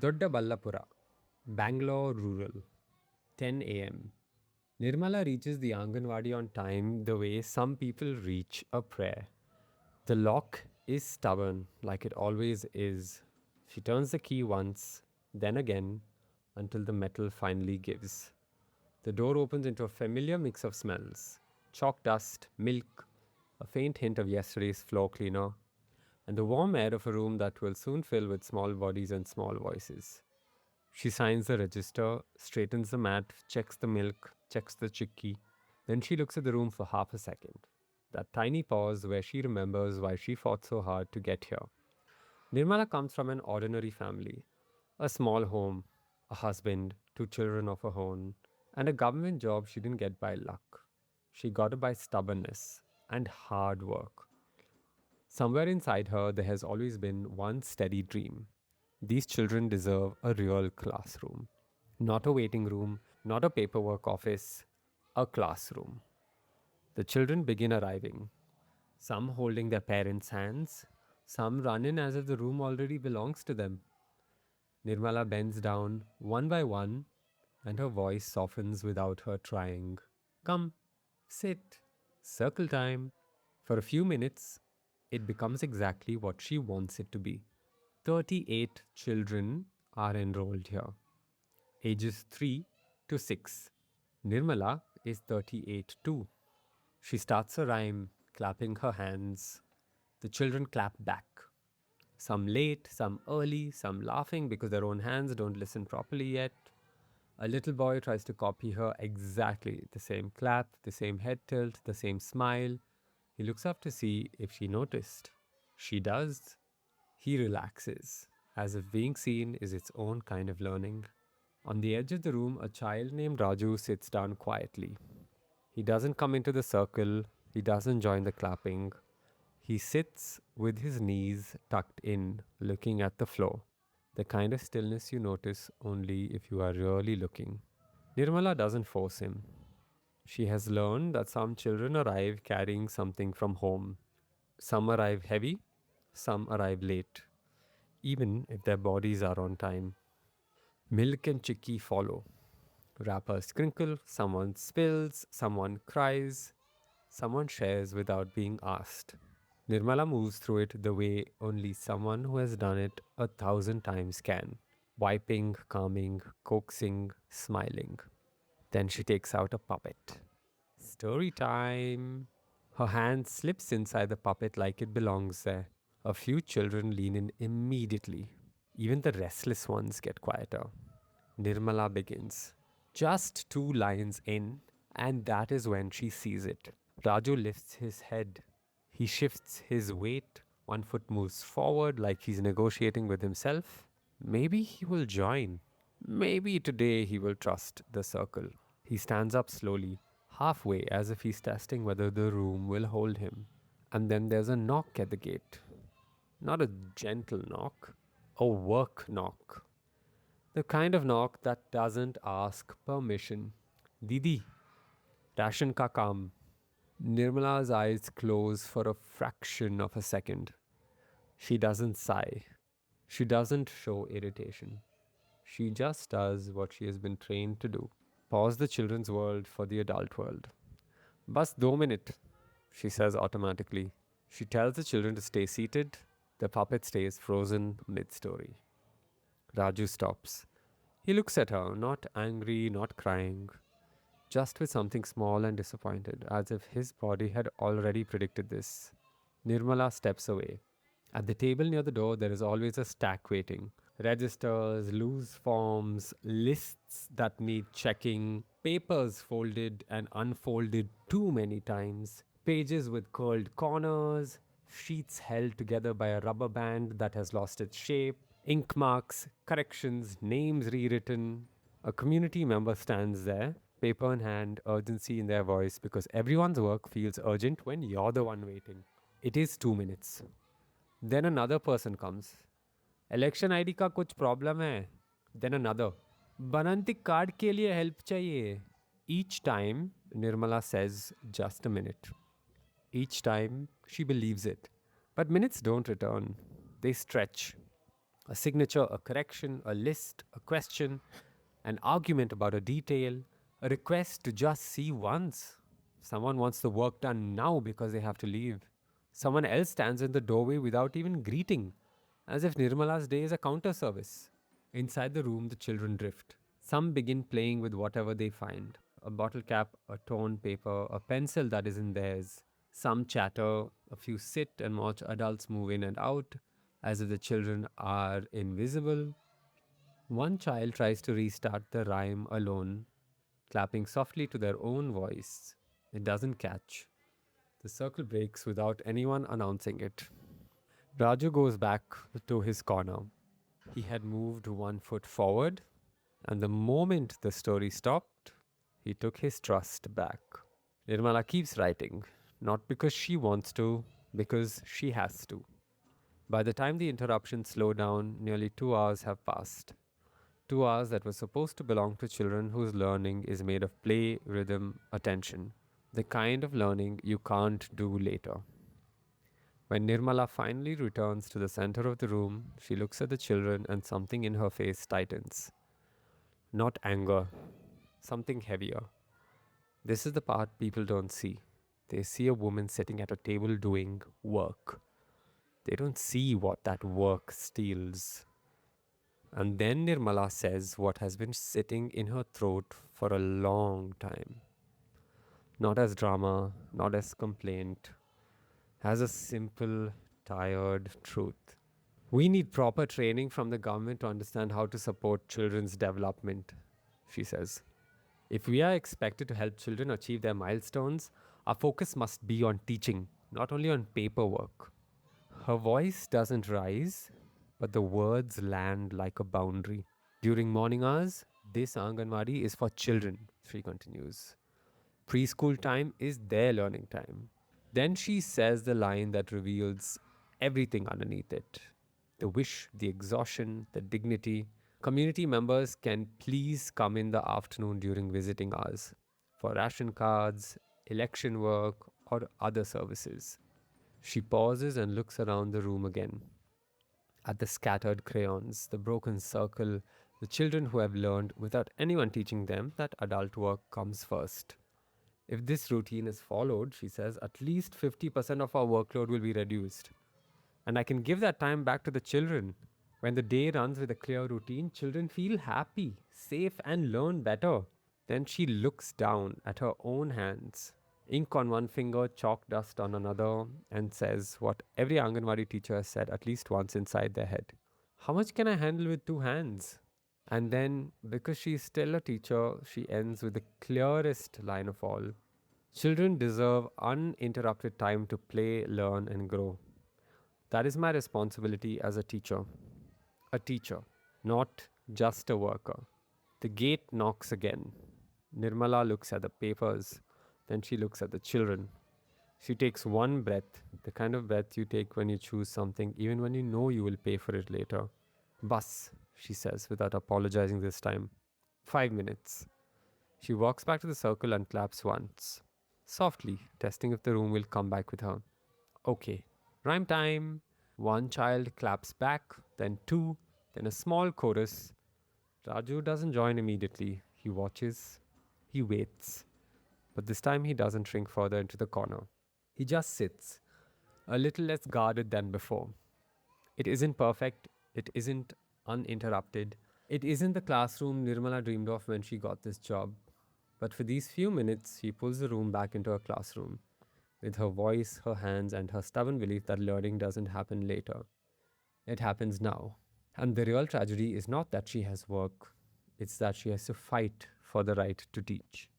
Doddaballapura, Bangalore rural, 10 a.m. Nirmala reaches the Anganwadi on time the way some people reach a prayer. The lock is stubborn, like it always is. She turns the key once, then again, until the metal finally gives. The door opens into a familiar mix of smells: chalk dust, milk, a faint hint of yesterday's floor cleaner, and the warm air of a room that will soon fill with small bodies and small voices. She signs the register, straightens the mat, checks the milk, checks the chicky. Then she looks at the room for half a second. That tiny pause where she remembers why she fought so hard to get here. Nirmala comes from an ordinary family: a small home, a husband, two children of her own, and a government job she didn't get by luck. She got it by stubbornness and hard work. Somewhere inside her, there has always been one steady dream: these children deserve a real classroom. Not a waiting room, not a paperwork office, a classroom. The children begin arriving, some holding their parents' hands, some run in as if the room already belongs to them. Nirmala bends down one by one, and her voice softens without her trying. Come, sit, circle time. For a few minutes, it becomes exactly what she wants it to be. 38 children are enrolled here, ages 3 to 6. Nirmala is 38 too. She starts a rhyme, clapping her hands. The children clap back. Some late, some early, some laughing because their own hands don't listen properly yet. A little boy tries to copy her exactly: the same clap, the same head tilt, the same smile. He looks up to see if she noticed. She does. He relaxes, as if being seen is its own kind of learning. On the edge of the room, a child named Raju sits down quietly. He doesn't come into the circle, he doesn't join the clapping. He sits with his knees tucked in, looking at the floor. The kind of stillness you notice only if you are really looking. Nirmala doesn't force him. She has learned that some children arrive carrying something from home. Some arrive heavy, some arrive late, even if their bodies are on time. Milk and chicky follow. Wrappers crinkle, someone spills, someone cries, someone shares without being asked. Nirmala moves through it the way only someone who has done it 1,000 times can: wiping, calming, coaxing, smiling. Then she takes out a puppet. Story time. Her hand slips inside the puppet like it belongs there. A few children lean in immediately. Even the restless ones get quieter. Nirmala begins. Just 2 lines in, and that is when she sees it. Raju lifts his head. He shifts his weight. One foot moves forward like he's negotiating with himself. Maybe he will join. Maybe today he will trust the circle. He stands up slowly, halfway, as if he's testing whether the room will hold him. And then there's a knock at the gate. Not a gentle knock, a work knock. The kind of knock that doesn't ask permission. Didi, ration ka kaam. Nirmala's eyes close for a fraction of a second. She doesn't sigh. She doesn't show irritation. She just does what she has been trained to do. Pause the children's world for the adult world. Bas 2 minute, she says automatically. She tells the children to stay seated. The puppet stays frozen mid-story. Raju stops. He looks at her, not angry, not crying, just with something small and disappointed, as if his body had already predicted this. Nirmala steps away. At the table near the door, there is always a stack waiting: registers, loose forms, lists that need checking, papers folded and unfolded too many times, pages with curled corners, sheets held together by a rubber band that has lost its shape, ink marks, corrections, names rewritten. A community member stands there, paper in hand, urgency in their voice, because everyone's work feels urgent when you're the one waiting. It is 2 minutes. Then another person comes. Election ID का कुछ problem है. Then another. बनंती card के लिए help चाहिए. Each time, Nirmala says, just a minute. Each time, she believes it. But minutes don't return. They stretch. A signature, a correction, a list, a question, an argument about a detail, a request to just see once. Someone wants the work done now because they have to leave. Someone else stands in the doorway without even greeting, as if Nirmala's day is a counter service. Inside the room, the children drift. Some begin playing with whatever they find, a bottle cap, a torn paper, a pencil that isn't theirs. Some chatter, a few sit and watch adults move in and out, as if the children are invisible. One child tries to restart the rhyme alone, clapping softly to their own voice. It doesn't catch. The circle breaks without anyone announcing it. Raju goes back to his corner. He had moved 1 foot forward, and the moment the story stopped, he took his trust back. Nirmala keeps writing, not because she wants to, because she has to. By the time the interruptions slow down, nearly 2 hours have passed. 2 hours that were supposed to belong to children whose learning is made of play, rhythm, attention. The kind of learning you can't do later. When Nirmala finally returns to the center of the room, she looks at the children and something in her face tightens. Not anger, something heavier. This is the part people don't see. They see a woman sitting at a table doing work. They don't see what that work steals. And then Nirmala says what has been sitting in her throat for a long time. Not as drama, not as complaint, as a simple, tired truth. We need proper training from the government to understand how to support children's development, she says. If we are expected to help children achieve their milestones, our focus must be on teaching, not only on paperwork. Her voice doesn't rise, but the words land like a boundary. During morning hours, this Anganwadi is for children, she continues. Preschool time is their learning time. Then she says the line that reveals everything underneath it: the wish, the exhaustion, the dignity. Community members can please come in the afternoon during visiting hours for ration cards, election work, or other services. She pauses and looks around the room again at the scattered crayons, the broken circle, the children who have learned without anyone teaching them that adult work comes first. If this routine is followed, she says, at least 50% of our workload will be reduced. And I can give that time back to the children. When the day runs with a clear routine, children feel happy, safe, and learn better. Then she looks down at her own hands, ink on one finger, chalk dust on another, and says what every Anganwadi teacher has said at least once inside their head: how much can I handle with 2 hands? And then, because she's still a teacher, she ends with the clearest line of all: children deserve uninterrupted time to play, learn, and grow. That is my responsibility as a teacher. A teacher, not just a worker. The gate knocks again. Nirmala looks at the papers, then she looks at the children. She takes one breath, the kind of breath you take when you choose something, even when you know you will pay for it later. Bus, she says, without apologizing this time. 5 minutes. She walks back to the circle and claps once, softly, testing if the room will come back with her. Okay, rhyme time. One child claps back, then two, then a small chorus. Raju doesn't join immediately. He watches, he waits. But this time he doesn't shrink further into the corner. He just sits, a little less guarded than before. It isn't perfect, it isn't uninterrupted. It isn't the classroom Nirmala dreamed of when she got this job. But for these few minutes, she pulls the room back into a classroom, with her voice, her hands, and her stubborn belief that learning doesn't happen later. It happens now. And the real tragedy is not that she has work, it's that she has to fight for the right to teach.